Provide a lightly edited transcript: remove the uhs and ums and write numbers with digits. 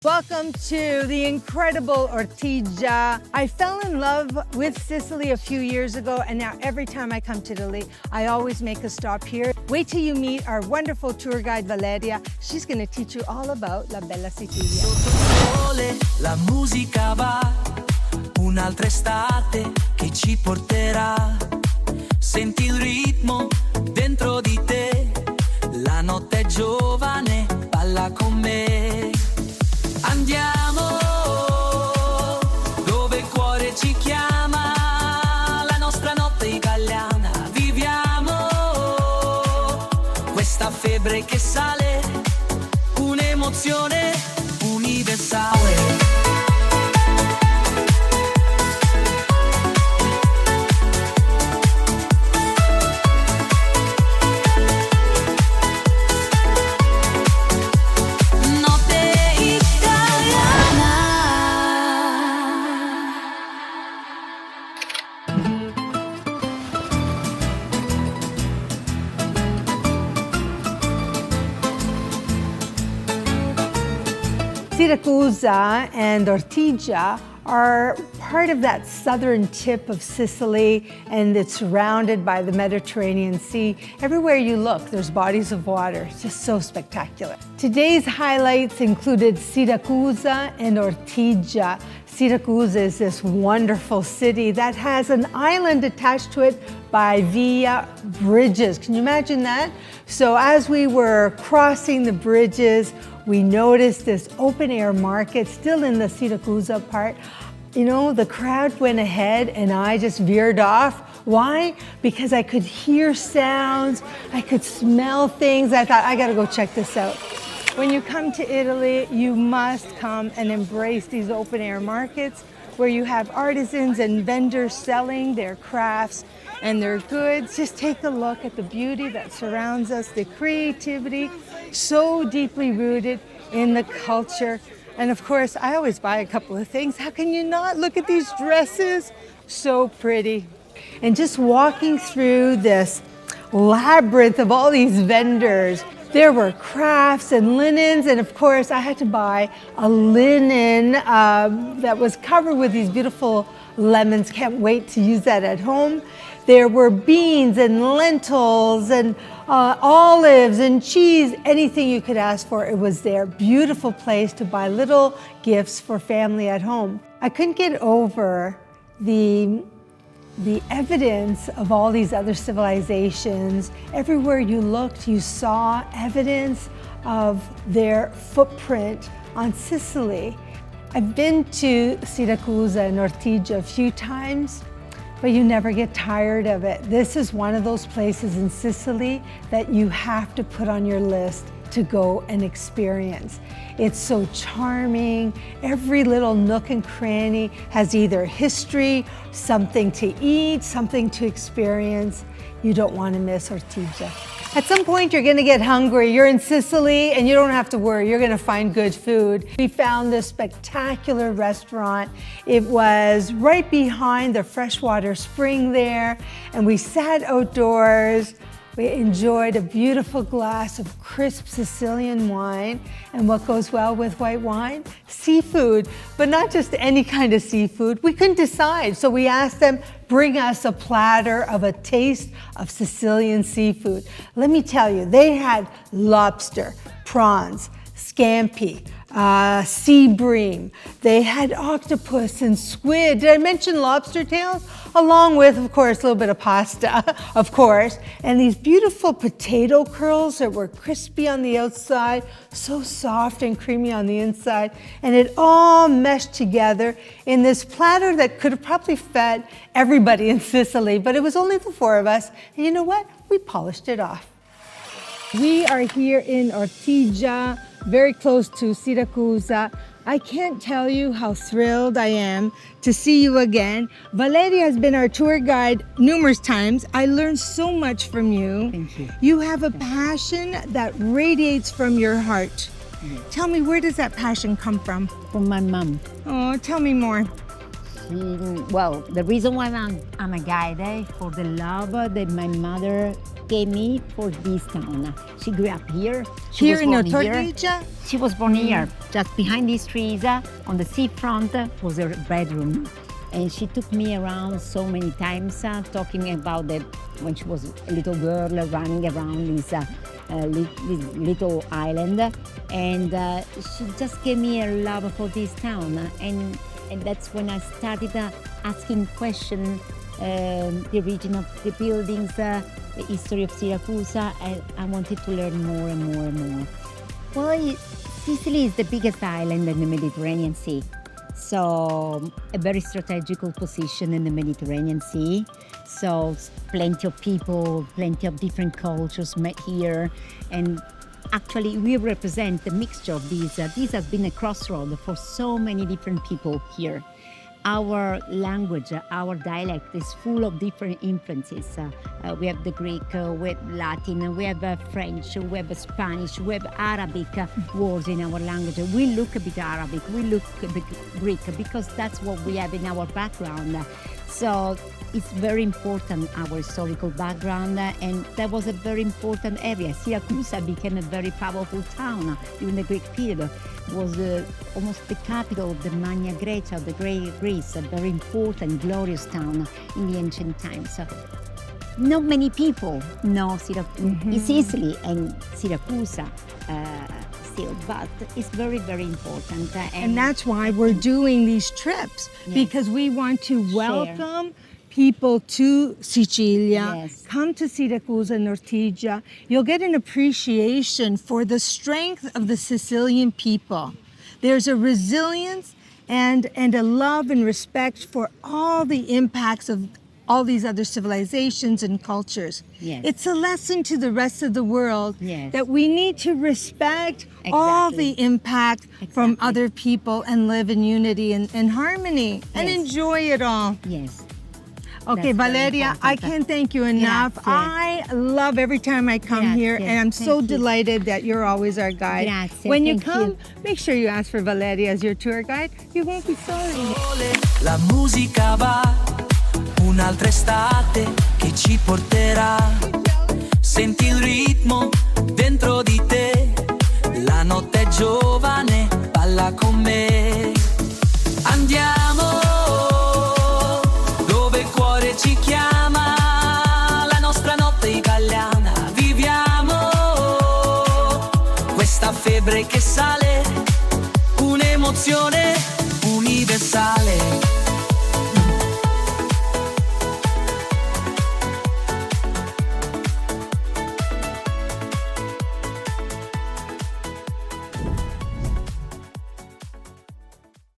Welcome to the incredible Ortigia. I fell in love with Sicily a few years ago, and now every time I come to Italy, I always make a stop here. Wait till you meet our wonderful tour guide, Valeria. She's going to teach you all about La Bella Sicilia. La musica va, un'altra estate che ci porterà. Senti il ritmo dentro di te, la notte è giovane, balla con me. Andiamo dove il cuore ci chiama, la nostra notte italiana. Viviamo questa febbre che sale, un'emozione universale. Siracusa and Ortigia are part of that southern tip of Sicily, and it's surrounded by the Mediterranean Sea. Everywhere you look, there's bodies of water. It's just so spectacular. Today's highlights included Siracusa and Ortigia. Siracusa is this wonderful city that has an island attached to it by via bridges. Can you imagine that? So as we were crossing the bridges, we noticed this open air market still in the Siracusa part. You know, the crowd went ahead and I just veered off. Why? Because I could hear sounds, I could smell things. I thought, I gotta go check this out. When you come to Italy, you must come and embrace these open air markets where you have artisans and vendors selling their crafts and their goods. Just take a look at the beauty that surrounds us, the creativity, so deeply rooted in the culture. And of course, I always buy a couple of things. How can you not? Look at these dresses, so pretty. And just walking through this labyrinth of all these vendors, there were crafts and linens, and of course I had to buy a linen that was covered with these beautiful lemons. Can't wait to use that at home. There were beans and lentils and olives and cheese, anything you could ask for, it was there. Beautiful place to buy little gifts for family at home. I couldn't get over the evidence of all these other civilizations. Everywhere you looked, you saw evidence of their footprint on Sicily. I've been to Siracusa and Ortigia a few times, but you never get tired of it. This is one of those places in Sicily that you have to put on your list to go and experience. It's so charming. Every little nook and cranny has either history, something to eat, something to experience. You don't want to miss Ortigia. At some point, you're gonna get hungry. You're in Sicily and you don't have to worry. You're gonna find good food. We found this spectacular restaurant. It was right behind the freshwater spring there, and we sat outdoors. We enjoyed a beautiful glass of crisp Sicilian wine. And what goes well with white wine? Seafood, but not just any kind of seafood. We couldn't decide, so we asked them, bring us a platter of a taste of Sicilian seafood. Let me tell you, they had lobster, prawns, scampi, sea bream. They had octopus and squid. Did I mention lobster tails? Along with, of course, a little bit of pasta, of course. And these beautiful potato curls that were crispy on the outside, so soft and creamy on the inside. And it all meshed together in this platter that could have probably fed everybody in Sicily, but it was only the four of us. And you know what? We polished it off. We are here in Ortigia, very close to Siracusa. I can't tell you how thrilled I am to see you again. Valeria has been our tour guide numerous times. I learned so much from you. Thank you. You have a passion that radiates from your heart. Tell me, where does that passion come from? From my mom. Oh, tell me more. Well, the reason why I'm a guide for the love that my mother gave me for this town. She grew up here. She Here was in born here. Ortigia? She was born here, just behind these trees, on the seafront was her bedroom. And she took me around so many times, talking about when she was a little girl running around this little island. And she just gave me a love for this town. And that's when I started asking questions, the origin of the buildings, the history of Syracuse. I wanted to learn more and more and more. Well, Sicily is the biggest island in the Mediterranean Sea. So a very strategical position in the Mediterranean Sea. So plenty of people, plenty of different cultures met here. And actually we represent the mixture of these. This has been a crossroad for so many different people here. Our language, our dialect is full of different influences. We have the Greek, we have Latin, we have French, we have Spanish, we have Arabic words in our language. We look a bit Arabic, we look a bit Greek because that's what we have in our background. So it's very important, our historical background, and that was a very important area. Syracuse became a very powerful town during the Greek period. It was almost the capital of the Magna Grecia, of the Great Greece, a very important, glorious town in the ancient times. So, not many people know Sicily and Syracuse still, but it's very, very important. And that's why we're doing these trips, because we want to welcome people to Sicilia. Yes. Come to Siracusa and Ortigia. You'll get an appreciation for the strength of the Sicilian people. There's a resilience and a love and respect for all the impacts of all these other civilizations and cultures. Yes. It's a lesson to the rest of the world that we need to respect all the impact from other people and live in unity and harmony and enjoy it all. Yes. Okay, That's Valeria, I can't thank you enough. Grazie. I love every time I come here, and I'm so delighted that you're always our guide. Grazie, When you thank come, you. make sure you ask for Valeria as your tour guide. You won't be sorry. La musica va, un'altra estate che ci porterà. Senti il ritmo dentro di te, la notte è giovane, balla con me. Andiamo dove il cuore ci chiama, la nostra notte italiana, viviamo questa febbre che sale, un'emozione universale.